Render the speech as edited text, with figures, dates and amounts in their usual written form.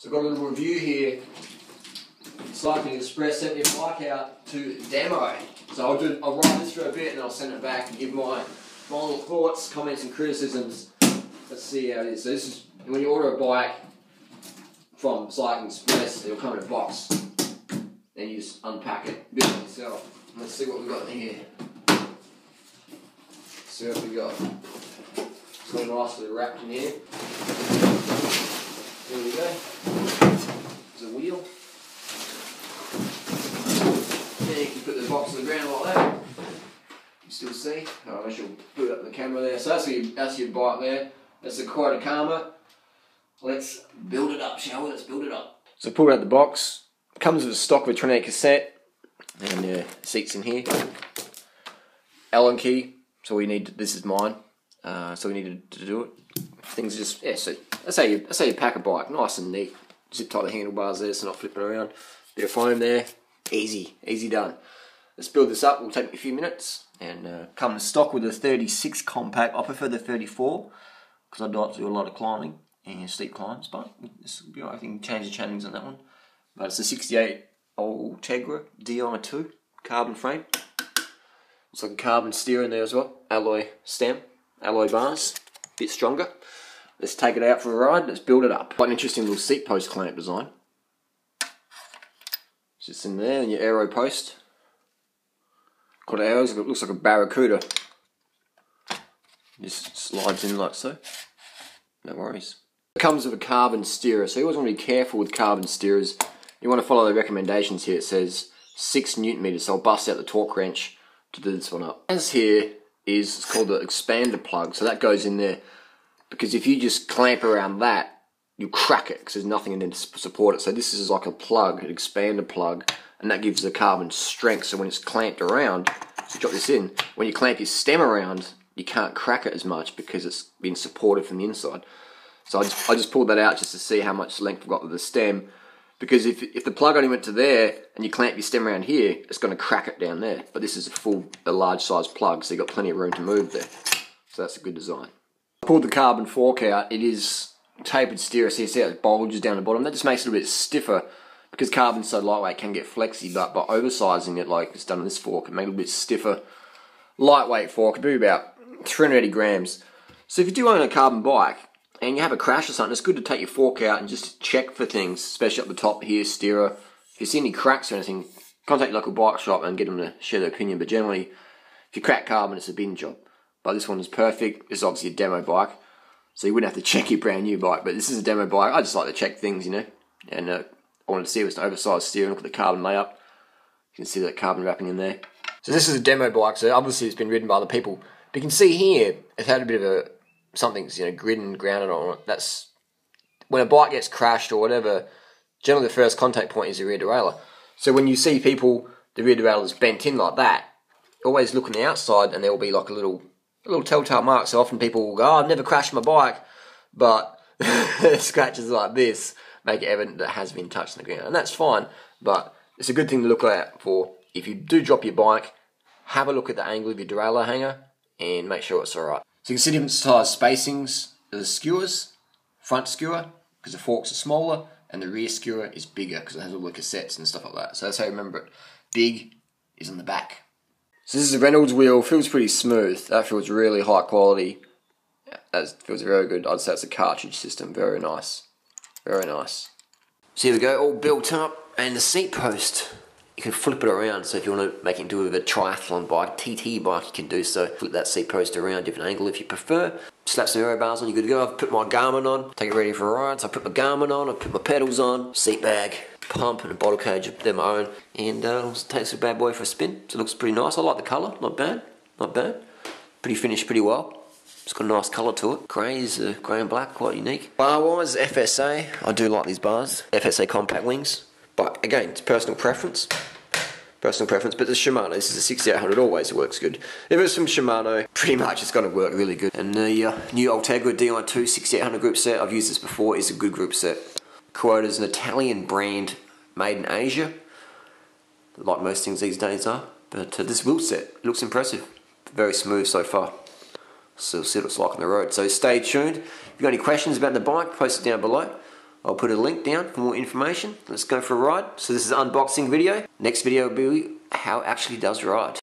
So I've got a little review here. Cycling Express sent me a bike out to demo. So I'll ride this for a bit and I'll send it back and give my final thoughts, comments and criticisms. Let's see how it is. So this is when you order a bike from Cycling Express, it'll come in a box. Then you just unpack it, build it yourself. Let's see what we've got in here. See what we got. It's got a nice little wrap in here. There we go. There's a wheel. Then you can put the box on the ground like that. You still see? I shall put it up in the camera there. So that's your bike there. That's the Kuota Kharma. Let's build it up, shall we? Let's build it up. So pull it out the box. It comes with a stock with a 28 cassette. And seats in here. Allen key. So we need, this is mine. So we needed to do it. Things just, yeah, so that's how you pack a bike. Nice and neat. Zip tie the handlebars there so not flipping around. Bit of foam there. Easy done. Let's build this up. Will take me a few minutes. And come in stock with a 36 compact. I prefer the 34 because I like to do a lot of climbing and steep climbs. But this will be alright. I can change the channels on that one. But it's a 68 Ultegra Di2 carbon frame. It's like a carbon steer in there as well. Alloy stem, alloy bars, a bit stronger. Let's take it out for a ride. Let's build it up. Quite an interesting little seat post clamp design. It's just in there, and your aero post. Got arrows. It looks like a barracuda. Just slides in like so. No worries. It comes with a carbon steerer, so you always want to be careful with carbon steerers. You want to follow the recommendations here. It says 6 Newton meters, so I'll bust out the torque wrench to do this one up. As here is, it's called the expander plug, so that goes in there. Because if you just clamp around that, you crack it because there's nothing in there to support it. So this is like a plug, an expander plug, and that gives the carbon strength. So when it's clamped around, so drop this in, when you clamp your stem around, you can't crack it as much because it's been supported from the inside. So I just pulled that out just to see how much length I've got with the stem. Because if the plug only went to there and you clamp your stem around here, it's going to crack it down there. But this is a large size plug, so you've got plenty of room to move there. So that's a good design. I pulled the carbon fork out. It is tapered steerer, so you see how it bulges down the bottom. That just makes it a bit stiffer. Because carbon's so lightweight, it can get flexy, but by oversizing it like it's done on this fork, it makes it a bit stiffer. Lightweight fork, it'd be about 380 grams. So if you do own a carbon bike, and you have a crash or something, it's good to take your fork out and just check for things, especially up the top here, steerer. If you see any cracks or anything, contact your local bike shop and get them to share their opinion. But generally, if you crack carbon, it's a bin job. But this one is perfect. This is obviously a demo bike, so you wouldn't have to check your brand new bike. But this is a demo bike. I just like to check things, you know. And I wanted to see if it's an oversized steering. Look at the carbon layup. You can see that carbon wrapping in there. So this is a demo bike, so obviously it's been ridden by other people. But you can see here, it's had a bit of a something's grid and grounded on it. That's when a bike gets crashed or whatever. Generally, the first contact point is the rear derailleur. So when you see people, the rear derailleur's bent in like that, always look on the outside, and there will be like a little telltale mark. So often people will go, "Oh, I've never crashed my bike," but scratches like this make it evident that it has been touched on the ground, and that's fine. But it's a good thing to look out for. If you do drop your bike, have a look at the angle of your derailleur hanger and make sure it's alright. So you can see different size spacings of the skewers. Front skewer, because the forks are smaller, and the rear skewer is bigger because it has all the cassettes and stuff like that. So that's how you remember it. Big is on the back. So this is a Reynolds wheel. Feels pretty smooth. That feels really high quality. That feels very good. I'd say it's a cartridge system. Very nice. Very nice. So here we go, all built up. And the seat post, you can flip it around. So if you want to make it into a triathlon bike, TT bike, you can do so. Flip that seat post around, different angle if you prefer. Slap some aero bars on, you're good to go. I've put my Garmin on, take it ready for a ride. So I put my Garmin on, I put my pedals on, seat bag, pump and a bottle cage, they're my own. And takes a bad boy for a spin. So it looks pretty nice. I like the colour, not bad, not bad. Pretty finished pretty well. It's got a nice colour to it. Grey is grey and black, quite unique. Bar-wise, FSA, I do like these bars. FSA compact wings. But again, it's personal preference. Personal preference, but the Shimano, this is a 6800, always works good. If it's from Shimano, pretty much it's going to work really good. And the new Ultegra Di2 6800 group set, I've used this before, is a good group set. Kuota is an Italian brand made in Asia, like most things these days are. But this wheel set looks impressive. Very smooth so far. So we'll see what it's like on the road. So stay tuned. If you've got any questions about the bike, post it down below. I'll put a link down for more information. Let's go for a ride. So this is an unboxing video. Next video will be how it actually does ride.